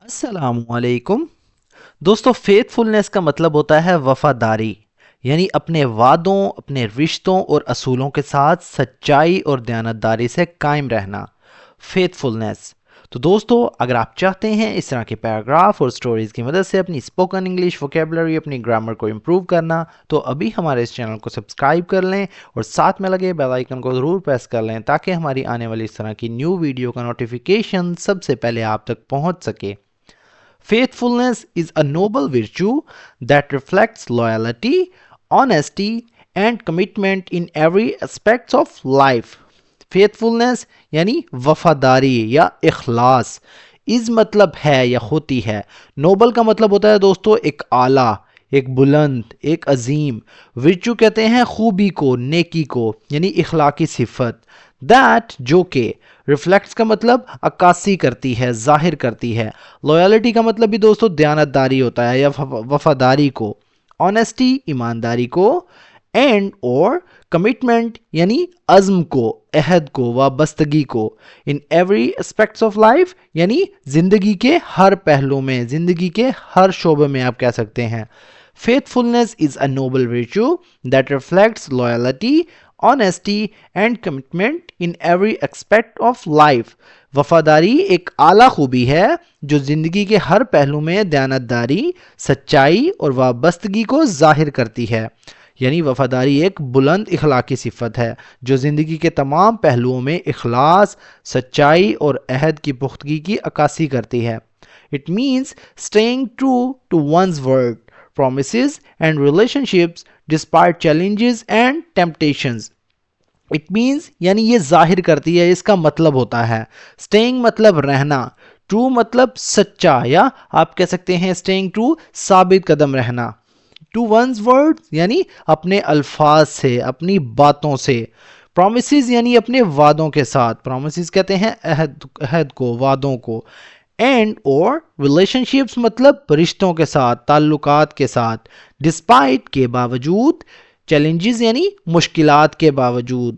السلام علیکم دوستو. فیتھفلنس کا مطلب ہوتا ہے وفاداری، یعنی اپنے وعدوں، اپنے رشتوں اور اصولوں کے ساتھ سچائی اور دیانتداری سے قائم رہنا. فیتھفلنس. تو دوستو، اگر آپ چاہتے ہیں اس طرح کے پیراگراف اور سٹوریز کی مدد سے اپنی اسپوکن انگلش ووکیبلری، اپنی گرامر کو امپروو کرنا، تو ابھی ہمارے اس چینل کو سبسکرائب کر لیں اور ساتھ میں لگے بیل آئیکن کو ضرور پریس کر لیں تاکہ ہماری آنے والی اس طرح کی نیو ویڈیو کا نوٹیفیکیشن سب سے پہلے آپ تک پہنچ سکے. Faithfulness is a noble virtue that reflects loyalty, honesty, and commitment in every aspect of life. Faithfulness یعنی وفاداری یا اخلاص. از مطلب ہے یا ہوتی ہے. نوبل کا مطلب ہوتا ہے دوستو ایک اعلیٰ، ایک بلند، ایک عظیم. ورچو کہتے ہیں خوبی کو، نیکی کو، یعنی اخلاقی صفت. دیٹ جو کہ. ریفلیکٹس کا مطلب عکاسی کرتی ہے، ظاہر کرتی ہے. لویلٹی کا مطلب بھی دوستو دیانتداری ہوتا ہے یا وفاداری کو. آنیسٹی ایمانداری کو. اینڈ اور کمٹمنٹ یعنی عزم کو، عہد کو، وابستگی کو. In every aspects of life یعنی زندگی کے ہر پہلو میں، زندگی کے ہر شعبے میں آپ کہہ سکتے ہیں. Faithfulness is a noble virtue that reflects loyalty, honesty and commitment in every aspect of life. وفاداری ایک اعلیٰ خوبی ہے جو زندگی کے ہر پہلو میں دیانتداری، سچائی اور وابستگی کو ظاہر کرتی ہے. یعنی وفاداری ایک بلند اخلاقی صفت ہے جو زندگی کے تمام پہلوؤں میں اخلاص، سچائی اور عہد کی پختگی کی عکاسی کرتی ہے. It means staying true to one's word, promises and relationships despite challenges and temptations. It means یعنی یہ ظاہر کرتی ہے، اس کا مطلب ہوتا ہے staying مطلب رہنا، true مطلب سچا، یا آپ کہہ سکتے ہیں staying true ثابت قدم رہنا. to one's words یعنی اپنے الفاظ سے، اپنی باتوں سے. promises یعنی اپنے وعدوں کے ساتھ. promises کہتے ہیں عہد کو، وعدوں کو. اینڈ اور ریلیشنشپس مطلب رشتوں کے ساتھ، تعلقات کے ساتھ. ڈسپائٹ کے باوجود. چیلنجز یعنی مشکلات کے باوجود.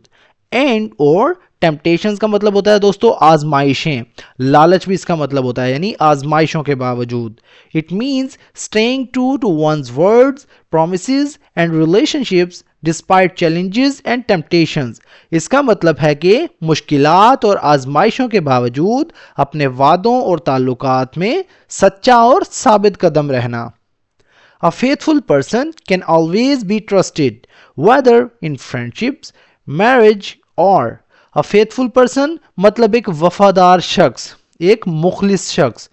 اینڈ اور ٹیمپٹیشنز کا مطلب ہوتا ہے دوستو آزمائشیں. لالچ بھی اس کا مطلب ہوتا ہے، یعنی آزمائشوں کے باوجود. It means staying true to one's words, promises and relationships despite challenges and temptations. اس کا مطلب ہے کہ مشکلات اور آزمائشوں کے باوجود اپنے وعدوں اور تعلقات میں سچا اور ثابت قدم رہنا. A faithful person can always be trusted, whether in friendships, marriage or. A faithful person مطلب ایک وفادار شخص، ایک مخلص شخص.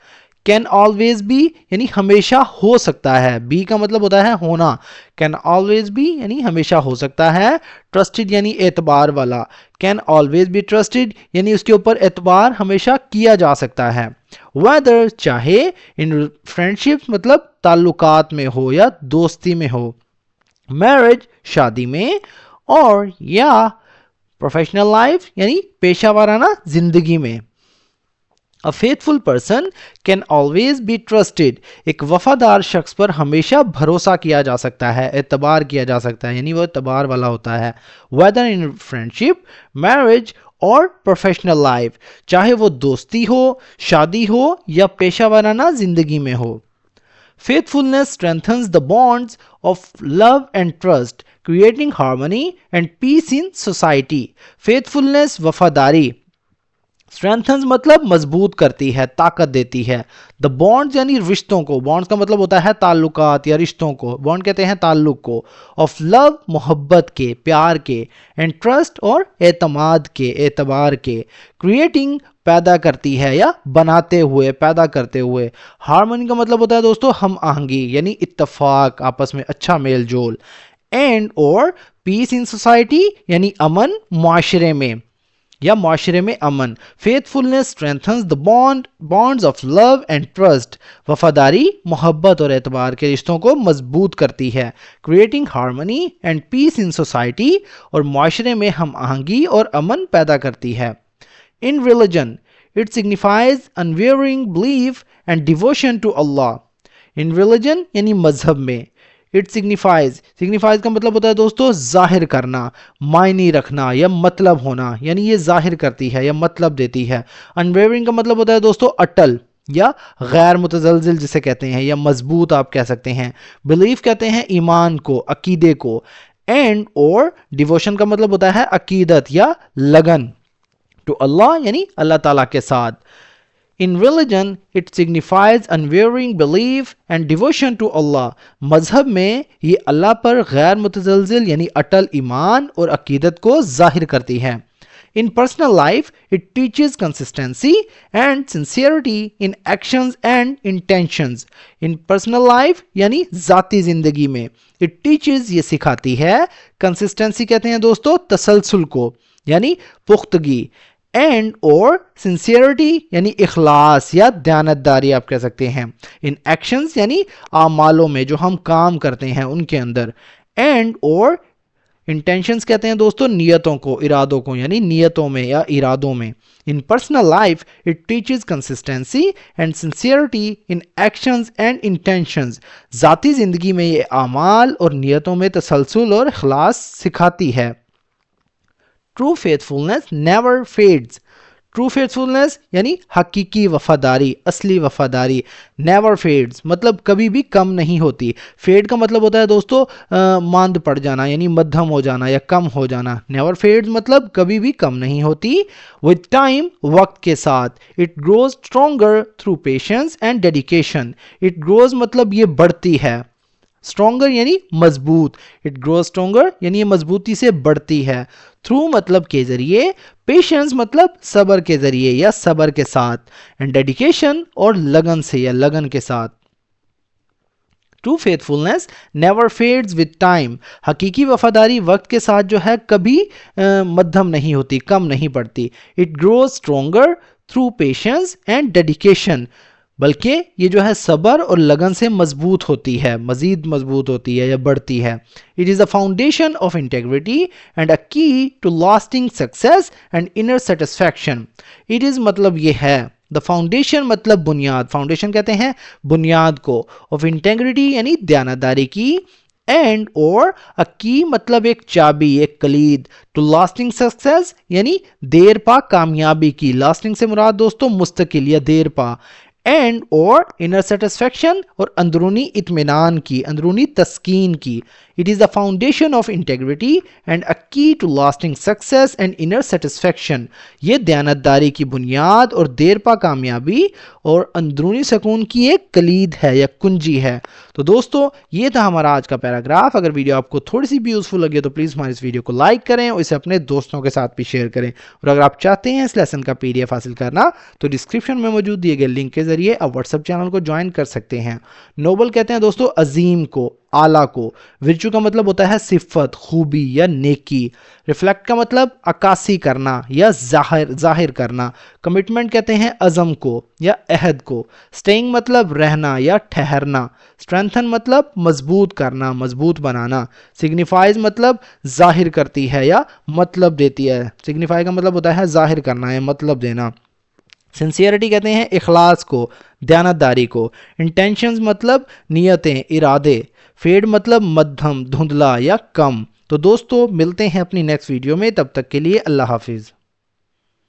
can always be یعنی ہمیشہ ہو سکتا ہے. be کا مطلب ہوتا ہے ہونا. can always be یعنی ہمیشہ ہو سکتا ہے. trusted یعنی اعتبار والا. can always be trusted یعنی اس کے اوپر اعتبار ہمیشہ کیا جا سکتا ہے. whether چاہے. in friendships مطلب تعلقات میں ہو یا دوستی میں ہو. marriage شادی میں. اور یا پروفیشنل لائف یعنی پیشہ وارانہ زندگی میں. A faithful person can always be trusted. ایک وفادار شخص پر ہمیشہ بھروسہ کیا جا سکتا ہے، اعتبار کیا جا سکتا ہے، یعنی وہ اعتبار والا ہوتا ہے. whether in friendship, marriage اور professional life چاہے وہ دوستی ہو، شادی ہو یا پیشہ وارانہ زندگی میں ہو. Faithfulness strengthens the bonds of love and trust, creating harmony and peace in society. Faithfulness وفاداری. strengthens مطلب مضبوط کرتی ہے، طاقت دیتی ہے. the bonds یعنی رشتوں کو. bonds کا مطلب ہوتا ہے تعلقات یا رشتوں کو. bond کہتے ہیں تعلق کو. of love محبت کے، پیار کے. and trust اور اعتماد کے، اعتبار کے. creating پیدا کرتی ہے یا بناتے ہوئے، پیدا کرتے ہوئے. ہارمونی کا مطلب ہوتا ہے دوستو ہم آہنگی، یعنی اتفاق، آپس میں اچھا میل جول. اینڈ اور پیس ان سوسائٹی یعنی امن معاشرے میں یا معاشرے میں امن. Faithfulness strengthens the bonds of love and trust. وفاداری محبت اور اعتبار کے رشتوں کو مضبوط کرتی ہے. Creating harmony and peace in society اور معاشرے میں ہم آہنگی اور امن پیدا کرتی ہے. In religion, it signifies unwavering belief and devotion to Allah. In religion یعنی مذہب میں. It signifies کا مطلب ہوتا ہے دوستو ظاہر کرنا، معنی رکھنا یا مطلب ہونا، یعنی یہ ظاہر کرتی ہے یا مطلب دیتی ہے. Unwavering کا مطلب ہوتا ہے دوستو اٹل، یا غیر متزلزل جسے کہتے ہیں، یا مضبوط آپ کہہ سکتے ہیں. بلیف کہتے ہیں ایمان کو، عقیدے کو. اینڈ اور ڈیووشن کا مطلب ہوتا ہے عقیدت یا لگن ٹو اللہ یعنی اللہ تعالیٰ کے ساتھ. In religion, it signifies unwavering belief and devotion to Allah. مذہب میں یہ اللہ پر غیر متزلزل یعنی اٹل ایمان اور عقیدت کو ظاہر کرتی ہے. In personal life, it teaches consistency and sincerity in actions and intentions. In personal life یعنی ذاتی زندگی میں it teaches یہ سکھاتی ہے. consistency کہتے ہیں دوستو تسلسل کو یعنی پختگی. اینڈ اور سنسیئرٹی یعنی اخلاص یا دیانتداری آپ کہہ سکتے ہیں. ان ایکشنز یعنی اعمالوں میں جو ہم کام کرتے ہیں ان کے اندر. اینڈ اور انٹینشنز کہتے ہیں دوستو نیتوں کو، ارادوں کو یعنی نیتوں میں یا ارادوں میں. In personal life it teaches consistency and sincerity in actions and intentions. ذاتی زندگی میں یہ اعمال اور نیتوں میں تسلسل اور اخلاص سکھاتی ہے. True faithfulness never fades. True faithfulness یعنی حقیقی وفاداری، اصلی وفاداری. Never fades مطلب کبھی بھی کم نہیں ہوتی. Fade کا مطلب ہوتا ہے دوستو ماند پڑ جانا یعنی مدھم ہو جانا یا کم ہو جانا. Never fades مطلب کبھی بھی کم نہیں ہوتی. With time وقت کے ساتھ. It grows stronger through patience and dedication. It grows مطلب یہ بڑھتی ہے. Stronger یعنی مضبوط. It grows stronger یعنی یہ مضبوطی سے بڑھتی ہے. Through مطلب کے ذریعے. Patience مطلب صبر کے ذریعے یا صبر کے ساتھ. And dedication اور لگن سے یا لگن کے ساتھ. True faithfulness never fades with time. حقیقی وفاداری وقت کے ساتھ جو ہے کبھی مدھم نہیں ہوتی، کم نہیں پڑتی. It grows stronger through patience and dedication. بلکہ یہ جو ہے صبر اور لگن سے مضبوط ہوتی ہے، مزید مضبوط ہوتی ہے یا بڑھتی ہے. It is a foundation of integrity and a key to lasting success and inner satisfaction. It is مطلب یہ ہے. The foundation مطلب بنیاد. Foundation کہتے ہیں بنیاد کو. Of integrity یعنی دیانتداری کی. And اور a key مطلب ایک چابی، ایک کلید. To lasting success یعنی دیر پا کامیابی کی. Lasting سے مراد دوستو مستقل یا دیر پا. اینڈ اور انر سیٹسفیکشن اور اندرونی اطمینان کی، اندرونی تسکین کی. It is the foundation of integrity and a key to lasting success and inner satisfaction. یہ دیانتداری کی بنیاد اور دیر پا کامیابی اور اندرونی سکون کی ایک کلید ہے یا کنجی ہے. تو دوستو یہ تھا ہمارا آج کا پیراگراف. اگر ویڈیو آپ کو تھوڑی سی بھی یوزفل لگے تو پلیز ہمارے اس ویڈیو کو لائک کریں اور اسے اپنے دوستوں کے ساتھ بھی شیئر کریں. اور اگر آپ چاہتے ہیں اس لیسن کا PDF حاصل کرنا تو ڈسکرپشن میں موجود دیے گئے لنک کے ذریعے آپ واٹس ایپ چینل کو جوائن کر سکتے ہیں. نوبل کہتے ہیں دوستو عظیم کو، اعلیٰ کو. ورچو کا مطلب ہوتا ہے صفت، خوبی یا نیکی. ریفلیکٹ کا مطلب عکاسی کرنا یا ظاہر کرنا. کمٹمنٹ کہتے ہیں عزم کو یا عہد کو. اسٹیئنگ مطلب رہنا یا ٹھہرنا. اسٹرینتھن مطلب مضبوط کرنا، مضبوط بنانا. سگنیفائز مطلب ظاہر کرتی ہے یا مطلب دیتی ہے. سگنیفائی کا مطلب ہوتا ہے ظاہر کرنا یا مطلب دینا. سنسیئرٹی کہتے ہیں اخلاص کو، دیانتداری کو. انٹینشنز مطلب نیتیں، ارادے. فیڈ مطلب مدھم، دھندلا یا کم. تو دوستو ملتے ہیں اپنی نیکسٹ ویڈیو میں، تب تک کے لیے اللہ حافظ.